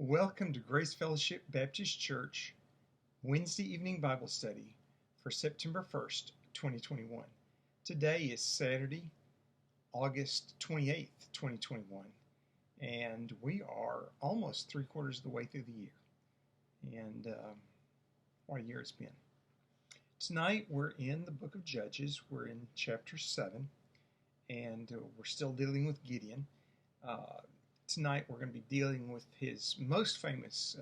Welcome to Grace Fellowship Baptist Church Wednesday evening Bible study for September 1st, 2021. Today is Saturday, August 28th, 2021, and we are almost 3/4 of the way through the year. And what a year it's been. Tonight we're in the book of Judges. We're in chapter 7, and we're still dealing with Gideon. Tonight we're going to be dealing with his most famous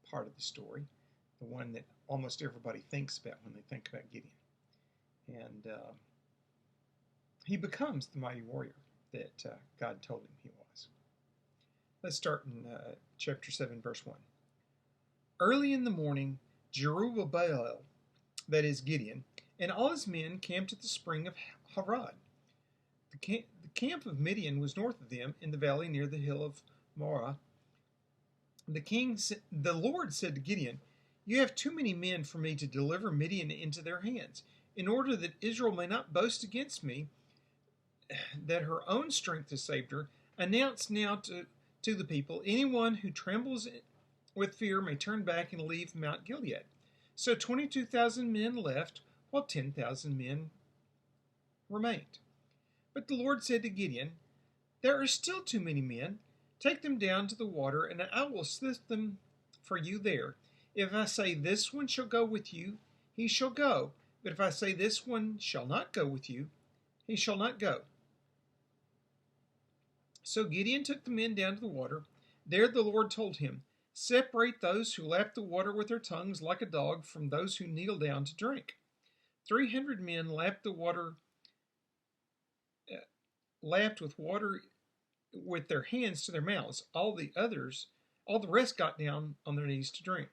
part of the story, the one that almost everybody thinks about when they think about Gideon. And he becomes the mighty warrior that God told him he was. Let's start in chapter 7, verse 1. Early in the morning, Jerubbaal, that is Gideon, and all his men camped at the spring of Harod. The camp of Midian was north of them in the valley near the hill of Bara. The Lord said to Gideon, "You have too many men for me to deliver Midian into their hands. In order that Israel may not boast against me that her own strength has saved her, announce now to the people, anyone who trembles with fear may turn back and leave Mount Gilead." So 22,000 men left, while 10,000 men remained. But the Lord said to Gideon, "There are still too many men. Take them down to the water, and I will sift them for you there. If I say this one shall go with you, he shall go. But if I say this one shall not go with you, he shall not go." So Gideon took the men down to the water. There the Lord told him, "Separate those who lap the water with their tongues like a dog from those who kneel down to drink." 300 men lapped the water. Lapped with water with their hands to their mouths. All the rest got down on their knees to drink.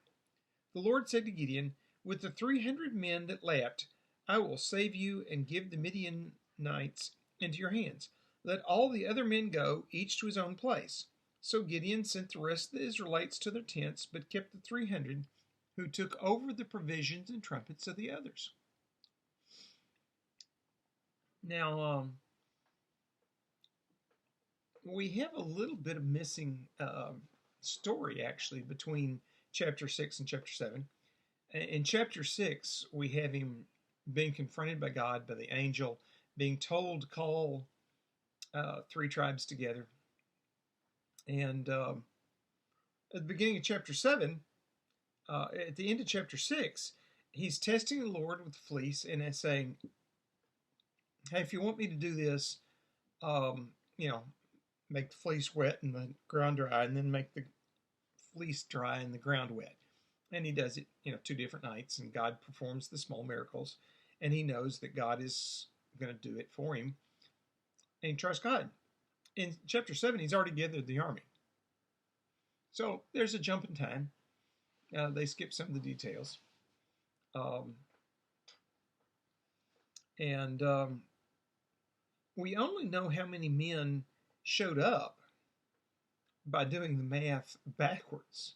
The Lord said to Gideon, "With the 300 men that lapped, I will save you and give the Midianites into your hands. Let all the other men go, each to his own place." So Gideon sent the rest of the Israelites to their tents, but kept the 300 who took over the provisions and trumpets of the others. Now, we have a little bit of missing story, actually, between chapter 6 and chapter 7. In chapter 6, we have him being confronted by God, by the angel, being told to call 3 tribes together. And at the beginning of chapter 7, at the end of chapter 6, he's testing the Lord with the fleece and saying, "Hey, if you want me to do this, make the fleece wet and the ground dry, and then make the fleece dry and the ground wet." And he does it, 2 different nights, and God performs the small miracles, and he knows that God is going to do it for him, and he trusts God. In chapter 7, he's already gathered the army. So there's a jump in time. They skip some of the details. We only know how many men showed up by doing the math backwards.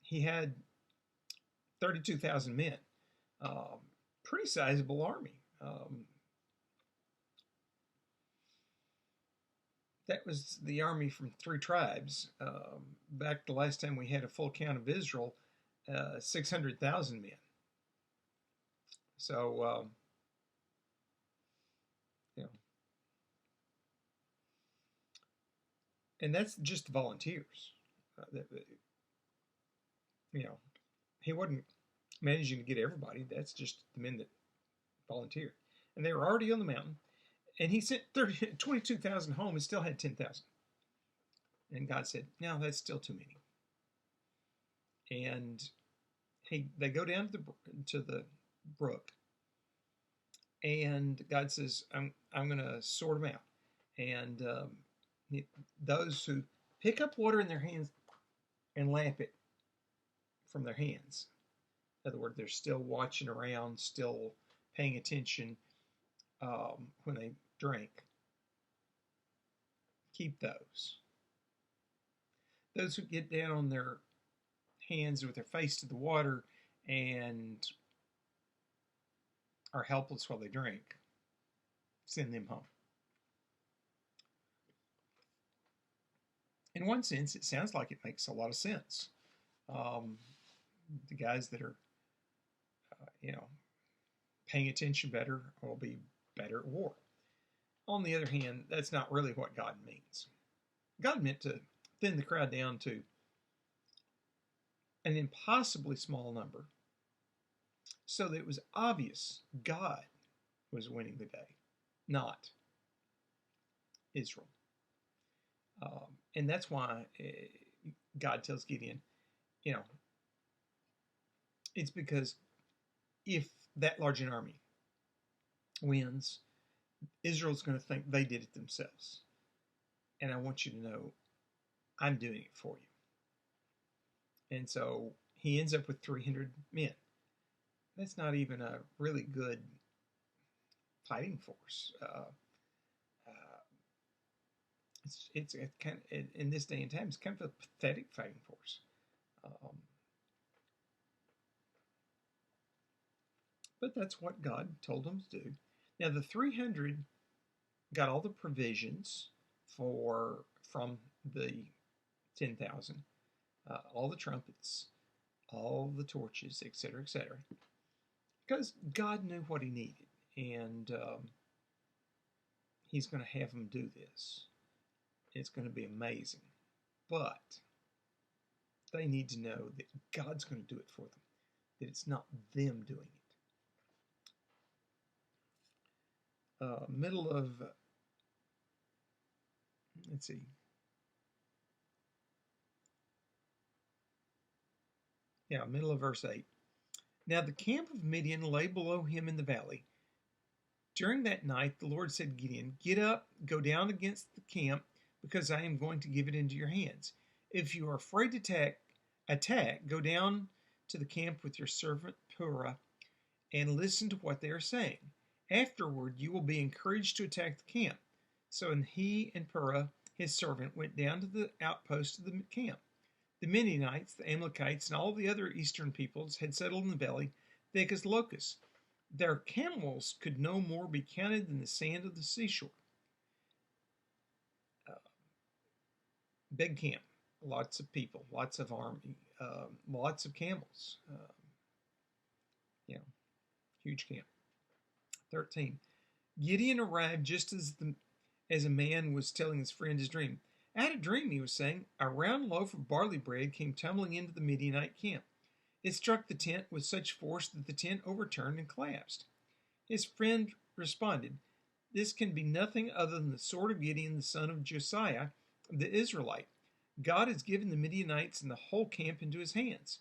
He had 32,000 men, pretty sizable army. That was the army from 3 tribes. Back the last time we had a full count of Israel, 600,000 men. So, and that's just volunteers. He wasn't managing to get everybody. That's just the men that volunteered. And they were already on the mountain. And he sent 22,000 home and still had 10,000. And God said, "No, that's still too many." And they go down to the brook. And God says, I'm going to sort them out. And those who pick up water in their hands and lap it from their hands. In other words, they're still watching around, still paying attention when they drink. Keep those. Those who get down on their hands with their face to the water and are helpless while they drink, send them home. In one sense, it sounds like it makes a lot of sense. Um, the guys that are, you know, paying attention better will be better at war. On the other hand, that's not really what God means. God meant to thin the crowd down to an impossibly small number so that it was obvious God was winning the day, not Israel. And that's why God tells Gideon, you know, it's because if that large an army wins, Israel's going to think they did it themselves. And I want you to know I'm doing it for you. And so he ends up with 300 men. That's not even a really good fighting force. It's kind of, in this day and time, it's kind of a pathetic fighting force. But that's what God told them to do. Now the 300 got all the provisions from the 10,000, all the trumpets, all the torches, etc., etc. Because God knew what he needed, and he's going to have them do this. It's going to be amazing. But they need to know that God's going to do it for them, that it's not them doing it. Middle of, let's see. Yeah, middle of verse 8. Now the camp of Midian lay below him in the valley. During that night, the Lord said to Gideon, "Get up, go down against the camp, because I am going to give it into your hands. If you are afraid to attack, go down to the camp with your servant Purah and listen to what they are saying. Afterward, you will be encouraged to attack the camp." So he and Purah, his servant, went down to the outpost of the camp. The Midianites, the Amalekites, and all the other eastern peoples had settled in the valley, thick as locusts. Their camels could no more be counted than the sand of the seashore. Big camp, lots of people, lots of army, lots of camels. Huge camp. 13. Gideon arrived just as a man was telling his friend his dream. "I had a dream," he was saying. "A round loaf of barley bread came tumbling into the Midianite camp. It struck the tent with such force that the tent overturned and collapsed." His friend responded, "This can be nothing other than the sword of Gideon, the son of Josiah, the Israelite. God has given the Midianites and the whole camp into his hands."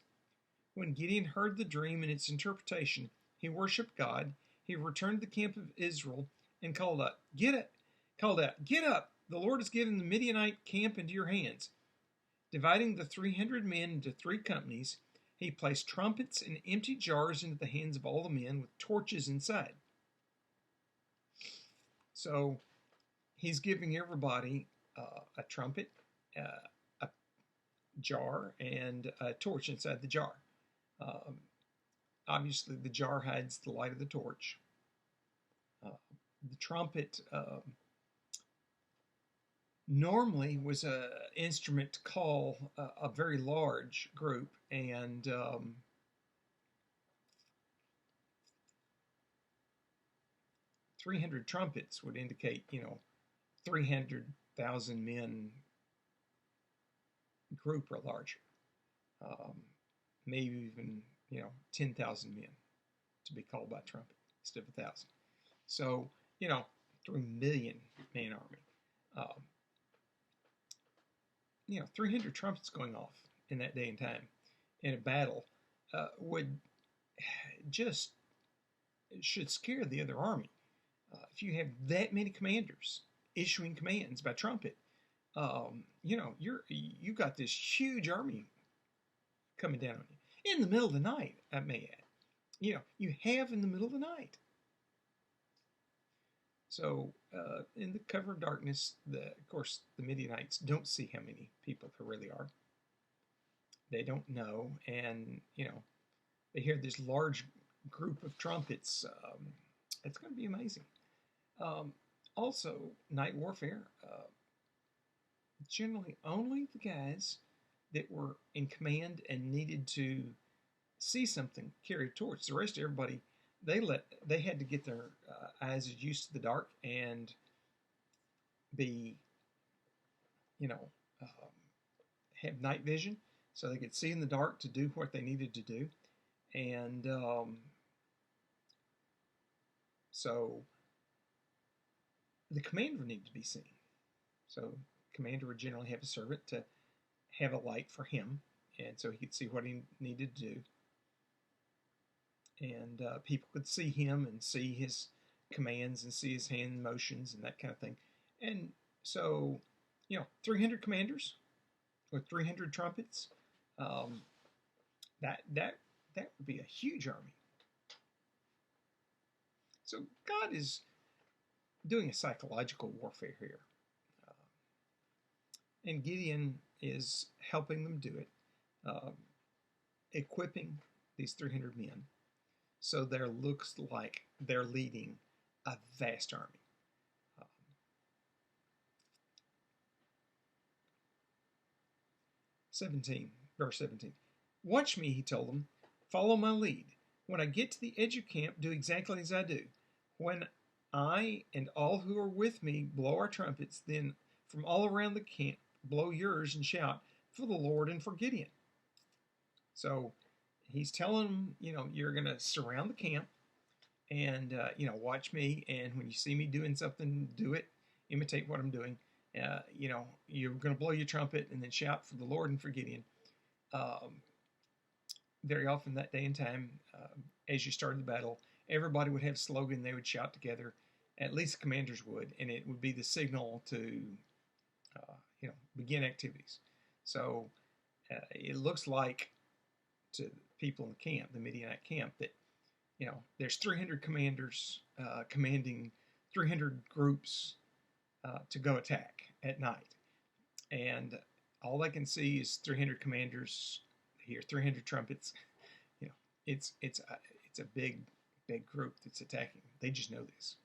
When Gideon heard the dream and its interpretation, he worshipped God. He returned to the camp of Israel and called out, "Get up! The Lord has given the Midianite camp into your hands." Dividing the 300 men into 3 companies, he placed trumpets and empty jars into the hands of all the men with torches inside. So he's giving everybody a trumpet, a jar, and a torch inside the jar. Obviously, the jar hides the light of the torch. The trumpet normally was an instrument to call a very large group, and 300 trumpets would indicate, 300,000 men group or larger. Maybe even, 10,000 men to be called by trumpet instead of 1,000. So, 3 million man army. 300 trumpets going off in that day and time in a battle should scare the other army. If you have that many commanders issuing commands by trumpet, you got this huge army coming down on you in the middle of the night. I may add, you have in the middle of the night. So in the cover of darkness, of course, the Midianites don't see how many people there really are. They don't know, and they hear this large group of trumpets. It's going to be amazing. Also, night warfare. Generally, only the guys that were in command and needed to see something carried a torch. The rest of everybody, they had to get their eyes used to the dark and be, you know, um, have night vision so they could see in the dark to do what they needed to do. And so the commander needed to be seen. So the commander would generally have a servant to have a light for him, and so he could see what he needed to do. And people could see him and see his commands and see his hand motions and that kind of thing. And so, 300 commanders with 300 trumpets. Um, that would be a huge army. So God is doing a psychological warfare here, and Gideon is helping them do it, equipping these 300 men, so there looks like they're leading a vast army. 17, verse 17. Watch me, he told them. Follow my lead. When I get to the edge of camp, do exactly as I do. When I and all who are with me blow our trumpets, then from all around the camp, blow yours and shout for the Lord and for Gideon. So he's telling them, you're going to surround the camp and, watch me. And when you see me doing something, do it. Imitate what I'm doing. You're going to blow your trumpet and then shout for the Lord and for Gideon. Very often that day and time, as you started the battle, everybody would have a slogan they would shout together. At least the commanders would, and it would be the signal to, begin activities. So it looks like to people in the camp, the Midianite camp, that there's 300 commanders commanding 300 groups to go attack at night, and all they can see is 300 commanders. Hear 300 trumpets. It's a big group that's attacking. They just know this.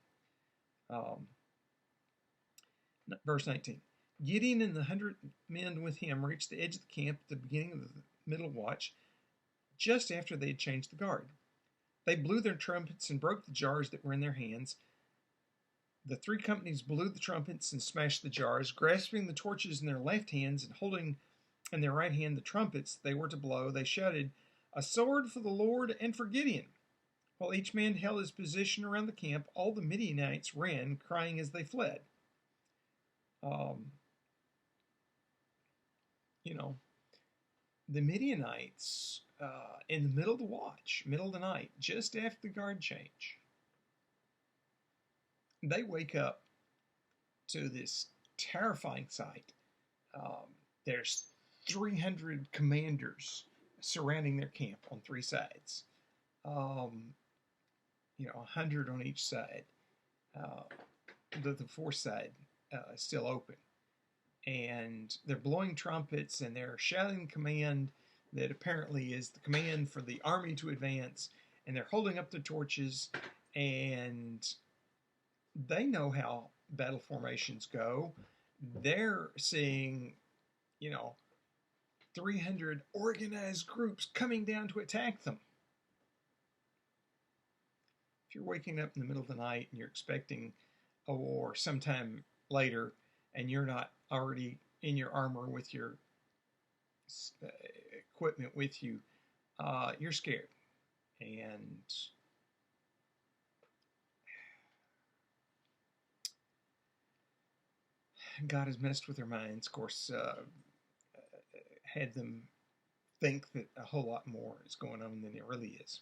Verse 19. Gideon and the 100 men with him reached the edge of the camp at the beginning of the middle watch, just after they had changed the guard. They blew their trumpets and broke the jars that were in their hands. The three companies blew the trumpets and smashed the jars, grasping the torches in their left hands and holding in their right hand the trumpets they were to blow. They shouted, "A sword for the Lord and for Gideon." While each man held his position around the camp, all the Midianites ran, crying as they fled. The Midianites, in the middle of the watch, middle of the night, just after the guard change, they wake up to this terrifying sight. There's 300 commanders surrounding their camp on three sides. 100 on each side. The fourth side is still open. And they're blowing trumpets and they're shouting command that apparently is the command for the army to advance. And they're holding up their torches, and they know how battle formations go. They're seeing, 300 organized groups coming down to attack them. If you're waking up in the middle of the night and you're expecting a war sometime later and you're not already in your armor with your equipment with you, you're scared. And God has messed with their minds, of course, had them think that a whole lot more is going on than it really is.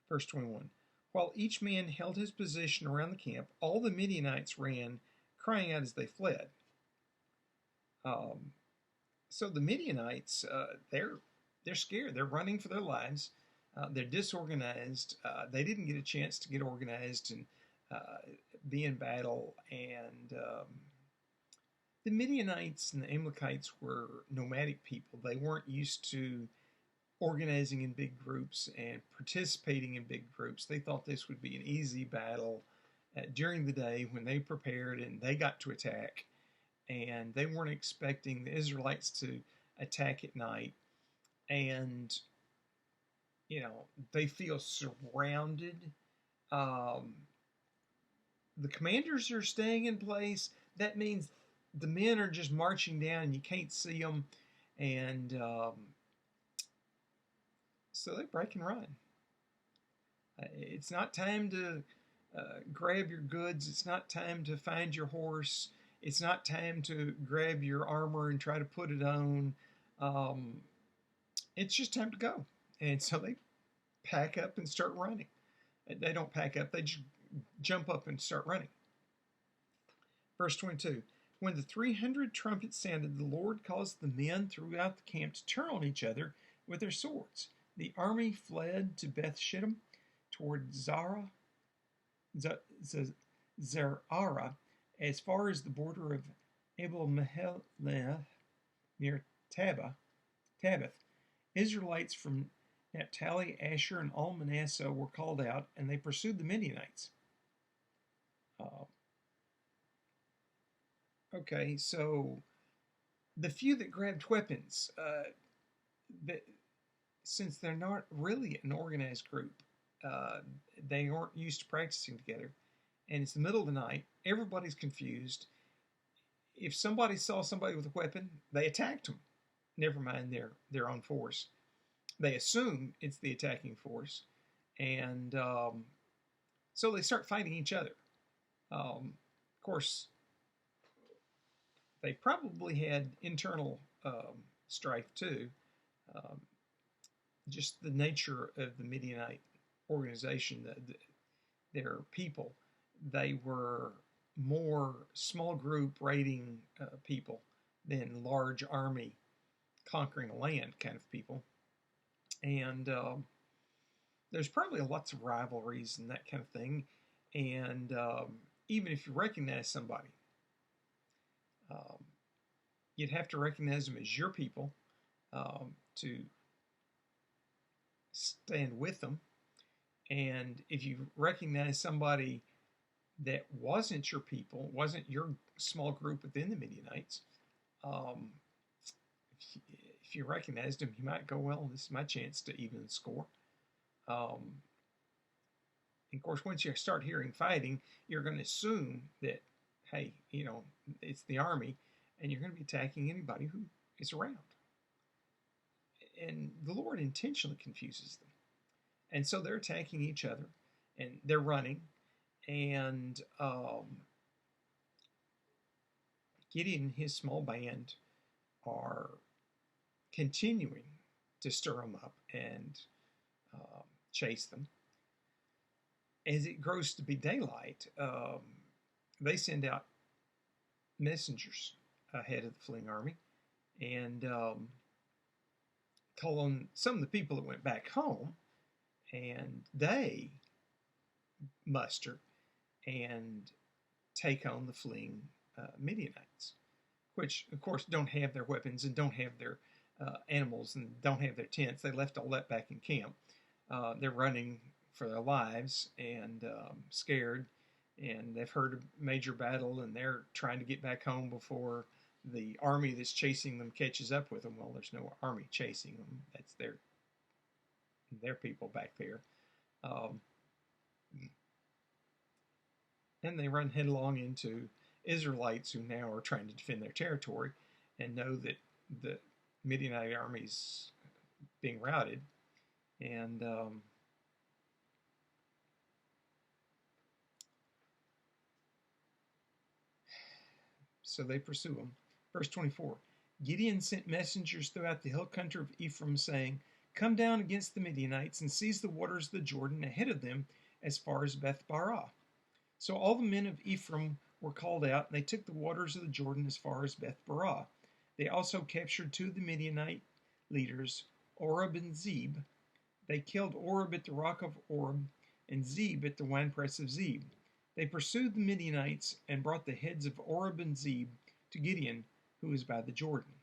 Verse 21. While each man held his position around the camp, all the Midianites ran, crying out as they fled. So the Midianites, they're scared. They're running for their lives. They're disorganized. They didn't get a chance to get organized and be in battle. And the Midianites and the Amalekites were nomadic people. They weren't used to organizing in big groups and participating in big groups. They thought this would be an easy battle during the day when they prepared and they got to attack. And they weren't expecting the Israelites to attack at night. And, they feel surrounded. The commanders are staying in place. That means the men are just marching down and you can't see them. And so they break and run. It's not time to grab your goods. It's not time to find your horse. It's not time to grab your armor and try to put it on. It's just time to go. And so they pack up and start running. They don't pack up. They just jump up and start running. Verse 22. When the 300 trumpets sounded, the Lord caused the men throughout the camp to turn on each other with their swords. The army fled to Beth Shittim toward Zerah, as far as the border of Abel Meheleth near Tabbath. Israelites from Naphtali, Asher, and all Manasseh were called out, and they pursued the Midianites. Okay, so the few that grabbed weapons, since they're not really an organized group, they aren't used to practicing together, and it's the middle of the night, everybody's confused. If somebody saw somebody with a weapon, they attacked them. Never mind their own force. They assume it's the attacking force, and so they start fighting each other. Of course, they probably had internal strife too. Just the nature of the Midianite organization, their people, they were more small group raiding people than large army conquering a land kind of people. And there's probably lots of rivalries and that kind of thing. And even if you recognize somebody, you'd have to recognize them as your people to stand with them. And if you recognize somebody that wasn't your people, wasn't your small group within the Midianites, if you recognized them, you might go, well, this is my chance to even the score. And of course, once you start hearing fighting, you're going to assume that, hey, it's the army, and you're going to be attacking anybody who is around. And the Lord intentionally confuses them. And so they're attacking each other, and they're running, and Gideon and his small band are continuing to stir them up and chase them. As it grows to be daylight, they send out messengers ahead of the fleeing army and call on some of the people that went back home, and they muster and take on the fleeing Midianites, which, of course, don't have their weapons and don't have their animals and don't have their tents. They left all that back in camp. They're running for their lives and scared, and they've heard a major battle, and they're trying to get back home before the army that's chasing them catches up with them. Well, there's no army chasing them. That's their people back there. And they run headlong into Israelites who now are trying to defend their territory and know that the Midianite army's being routed. And so they pursue them. Verse 24, Gideon sent messengers throughout the hill country of Ephraim, saying, "Come down against the Midianites and seize the waters of the Jordan ahead of them as far as Beth Bara." So all the men of Ephraim were called out, and they took the waters of the Jordan as far as Beth Bara. They also captured two of the Midianite leaders, Oreb and Zeb. They killed Oreb at the rock of Oreb and Zeb at the winepress of Zeb. They pursued the Midianites and brought the heads of Oreb and Zeb to Gideon, who was by the Jordan.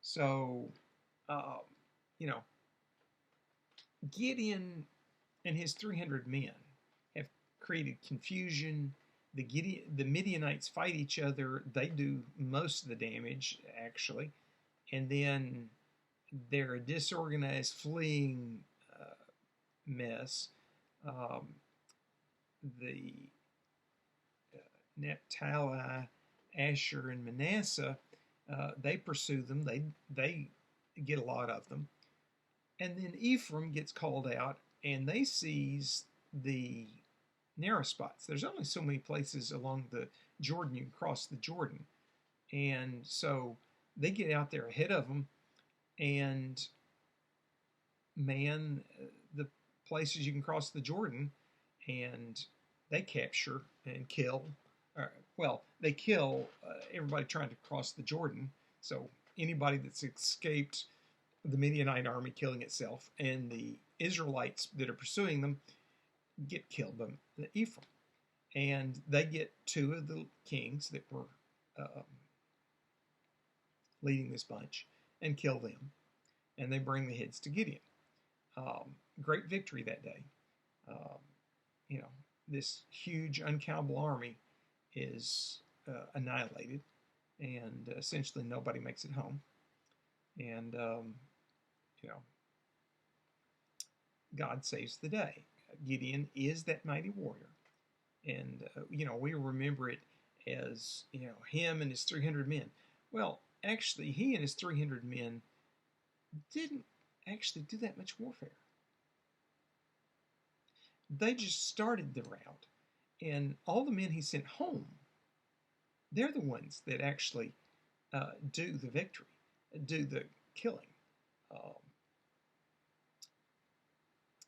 So you know, Gideon and his 300 men have created confusion. The Midianites fight each other. They do most of the damage, actually. And then they're a disorganized, fleeing mess. Um, the Naphtali, Asher, and Manasseh, they pursue them. They get a lot of them. And then Ephraim gets called out, and they seize the narrow spots. There's only so many places along the Jordan you can cross the Jordan. And so they get out there ahead of them and man the places you can cross the Jordan, and they capture and kill. They kill everybody trying to cross the Jordan. So anybody that's escaped the Midianite army killing itself, and the Israelites that are pursuing them get killed by the Ephraim. And they get two of the kings that were leading this bunch and kill them. And they bring the heads to Gideon. Great victory that day. This huge, uncountable army is annihilated, and essentially nobody makes it home. And, God saves the day. Gideon is that mighty warrior. And, we remember it as, him and his 300 men. Well, actually, he and his 300 men didn't actually do that much warfare. They just started the rout. And all the men he sent home, they're the ones that actually do the victory, do the killing.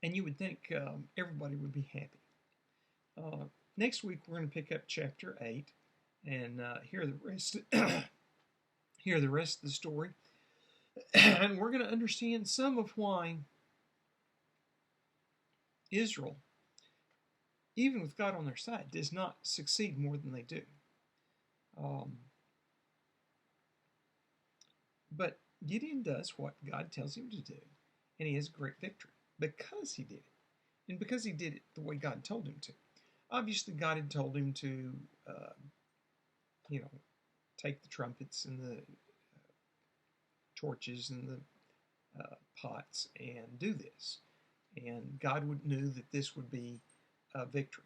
And you would think everybody would be happy. Next week, we're going to pick up chapter 8 and hear the rest. Hear the rest of the story, and we're going to understand some of why Israel, even with God on their side, does not succeed more than they do. But Gideon does what God tells him to do, and he has a great victory because he did it, and because he did it the way God told him to. Obviously, God had told him to, take the trumpets and the torches and the pots and do this. And God knew that this would be a victory.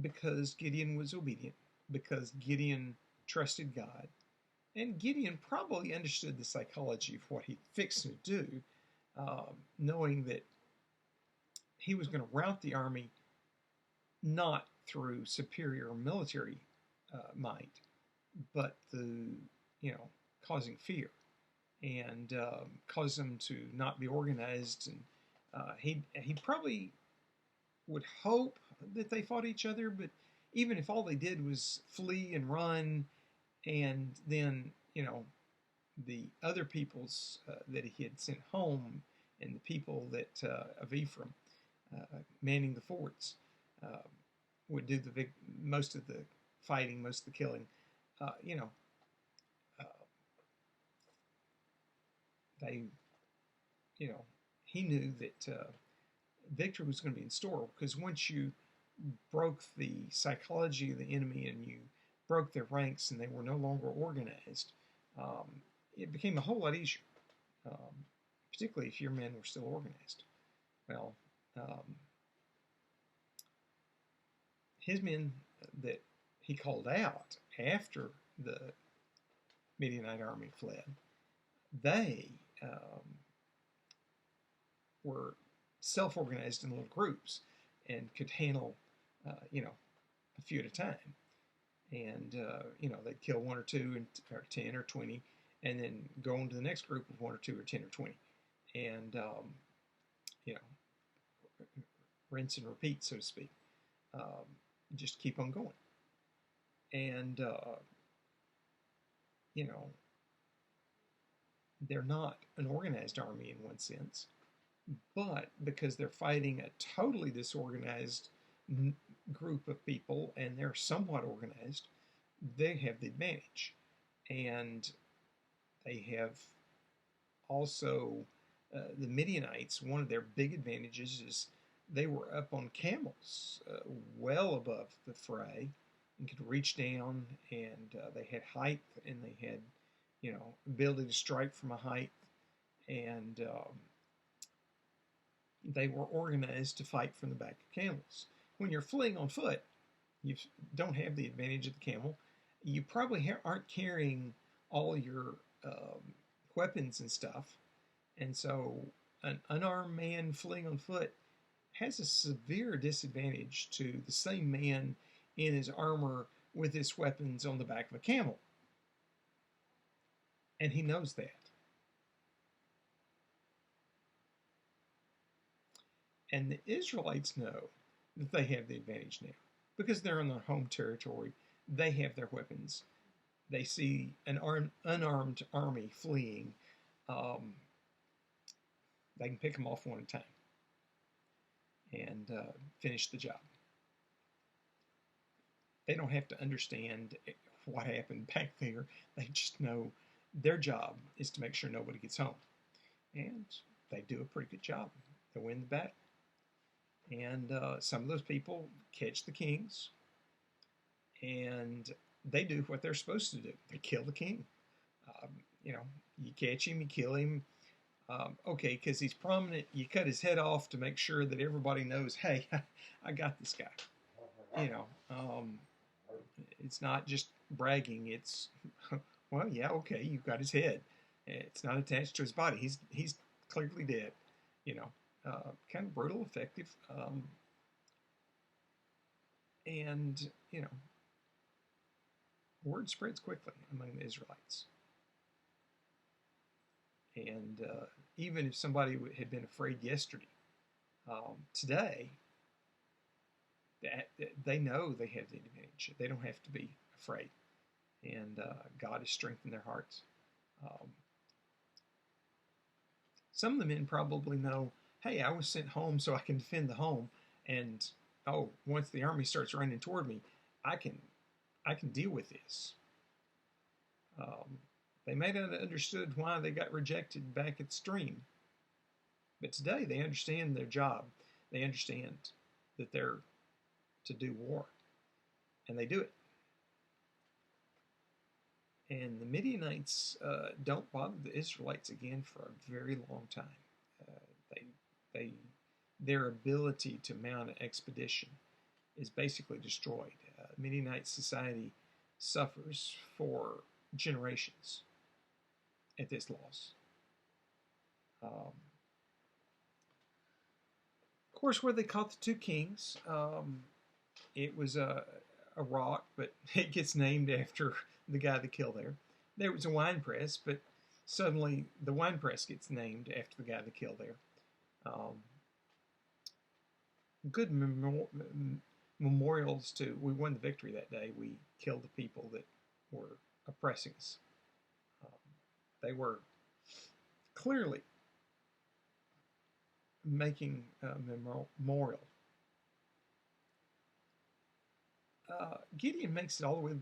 Because Gideon was obedient, because Gideon trusted God, and Gideon probably understood the psychology of what he fixed to do, knowing that he was going to rout the army not through superior military might, but through, causing fear and cause them to not be organized. And he probably would hope that they fought each other, but even if all they did was flee and run, and then, the other peoples that he had sent home and the people that of Ephraim manning the forts would do most of the fighting, most of the killing. He knew that victory was going to be in store, because once you broke the psychology of the enemy and you broke their ranks and they were no longer organized, it became a whole lot easier, particularly if your men were still organized. Well, his men that he called out after the Midianite army fled, they were self-organized in little groups and could handle, a few at a time. And, they'd kill one or two, or 10 or 20, and then go on to the next group of 1 or 2 or 10 or 20. And, rinse and repeat, so to speak. Just keep on going. And, they're not an organized army in one sense, but because they're fighting a totally disorganized group of people and they're somewhat organized, they have the advantage. And they have also, the Midianites, one of their big advantages is they were up on camels, well above the fray, and could reach down, and they had height, and they had, ability to strike from a height, and they were organized to fight from the back of camels. When you're fleeing on foot, you don't have the advantage of the camel. You probably aren't carrying all your weapons and stuff, and so an unarmed man fleeing on foot has a severe disadvantage to the same man in his armor with his weapons on the back of a camel. And he knows that. And the Israelites know that they have the advantage now because they're on their home territory. They have their weapons. They see an unarmed army fleeing. They can pick them off one at a time and finish the job. They don't have to understand what happened back there. They just know their job is to make sure nobody gets home. And they do a pretty good job. They win the battle. And some of those people catch the kings, and they do what they're supposed to do. They kill the king. You catch him, you kill him. Okay, because he's prominent, you cut his head off to make sure that everybody knows, hey, I got this guy. It's not just bragging. It's, well, yeah, okay, you got his head. It's not attached to his body. He's clearly dead. Kind of brutal, effective, and word spreads quickly among the Israelites. And even if somebody had been afraid yesterday, today, they know they have the advantage. They don't have to be afraid. And God has strengthened their hearts. Some of the men probably know, hey, I was sent home so I can defend the home. And, once the army starts running toward me, I can deal with this. They may not have understood why they got rejected back at the stream. But today they understand their job. They understand that they're to do war. And they do it. And the Midianites don't bother the Israelites again for a very long time. Their ability to mount an expedition is basically destroyed. Midianite society suffers for generations at this loss. Of course, where they caught the two kings, it was a rock, but it gets named after the guy that killed there. There was a wine press, but suddenly the wine press gets named after the guy that killed there. Good memorials to, we won the victory that day. We killed the people that were oppressing us. They were clearly making a memorial. Gideon makes it all the way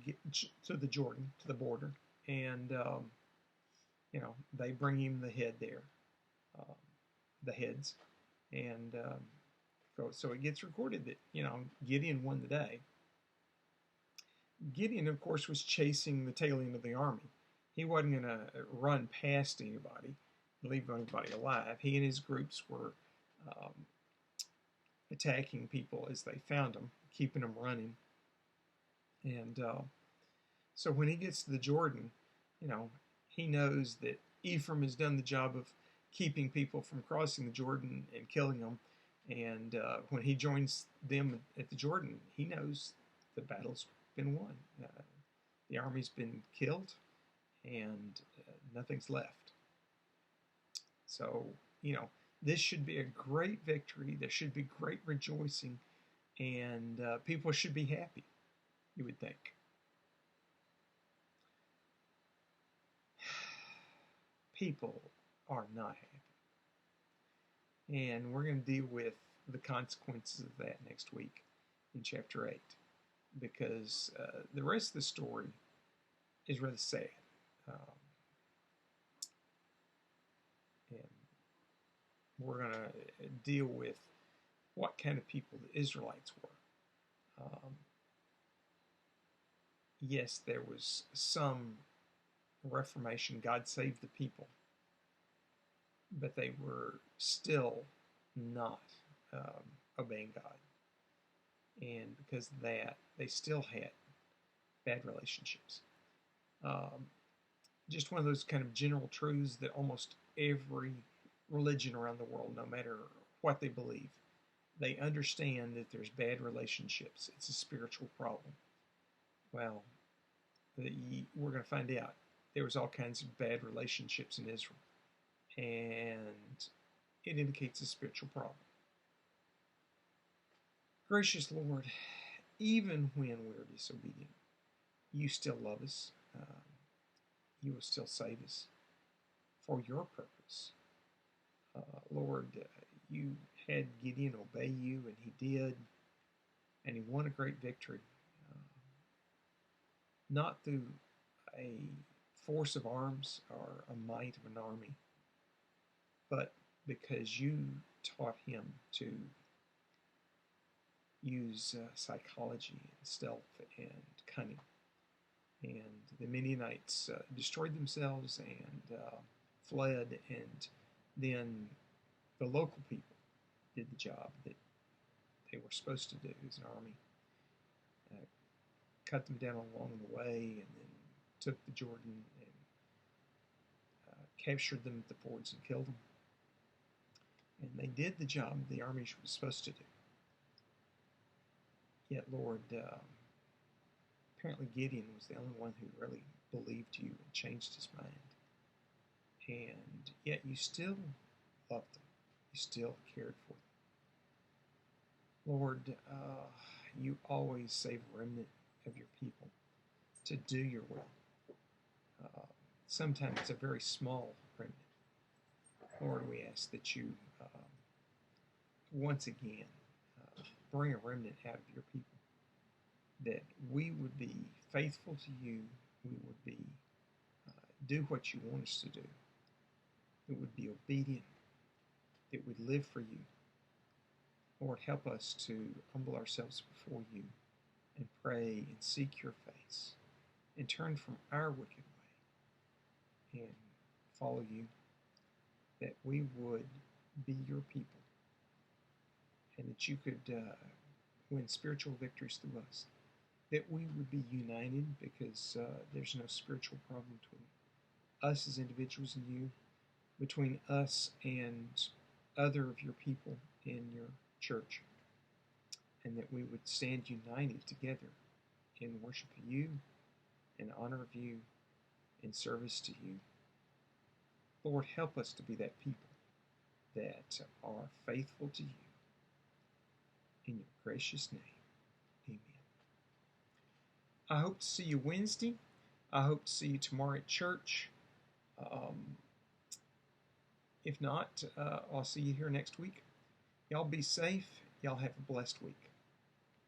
to the Jordan, to the border, and they bring him the head there, the heads, and so it gets recorded that Gideon won the day. Gideon, of course, was chasing the tail end of the army. He wasn't going to run past anybody, leave anybody alive. He and his groups were attacking people as they found them, keeping them running. And so when he gets to the Jordan, he knows that Ephraim has done the job of keeping people from crossing the Jordan and killing them. And when he joins them at the Jordan, he knows the battle's been won. The army's been killed, and nothing's left. So, this should be a great victory. There should be great rejoicing, and people should be happy, you would think. People are not happy. And we're going to deal with the consequences of that next week. in chapter 8, because the rest of the story is really sad. And we're going to deal with what kind of people the Israelites were. Yes, there was some reformation. God saved the people, but they were still not obeying God. And because of that, they still had bad relationships. Just one of those kind of general truths that almost every religion around the world, no matter what they believe, they understand that there's bad relationships. It's a spiritual problem. Well, we're going to find out there was all kinds of bad relationships in Israel, and it indicates a spiritual problem. Gracious Lord, even when we're disobedient, you still love us. You will still save us for your purpose. Lord, you had Gideon obey you, and he did, and he won a great victory. Not through a force of arms or a might of an army, but because you taught him to use psychology and stealth and cunning. And the Midianites destroyed themselves and fled, and then the local people did the job that they were supposed to do as an army. Cut them down along the way, and then took the Jordan and captured them at the fords and killed them. And they did the job the army was supposed to do. Yet, Lord, apparently Gideon was the only one who really believed you and changed his mind. And yet you still loved them. You still cared for them. Lord, you always save a remnant of your people to do your will. Sometimes it's a very small remnant. Lord, we ask that you once again bring a remnant out of your people, that we would be faithful to you, we would be do what you want us to do, that would be obedient, that would live for you. Lord, help us to humble ourselves before you and pray and seek your face and turn from our wicked way and follow you, that we would be your people and that you could win spiritual victories through us, that we would be united because there's no spiritual problem between us as individuals and you, between us and other of your people in your church, and that we would stand united together in worship of you, in honor of you, in service to you. Lord, help us to be that people that are faithful to you. In your gracious name, amen. I hope to see you Wednesday. I hope to see you tomorrow at church. If not, I'll see you here next week. Y'all be safe. Y'all have a blessed week.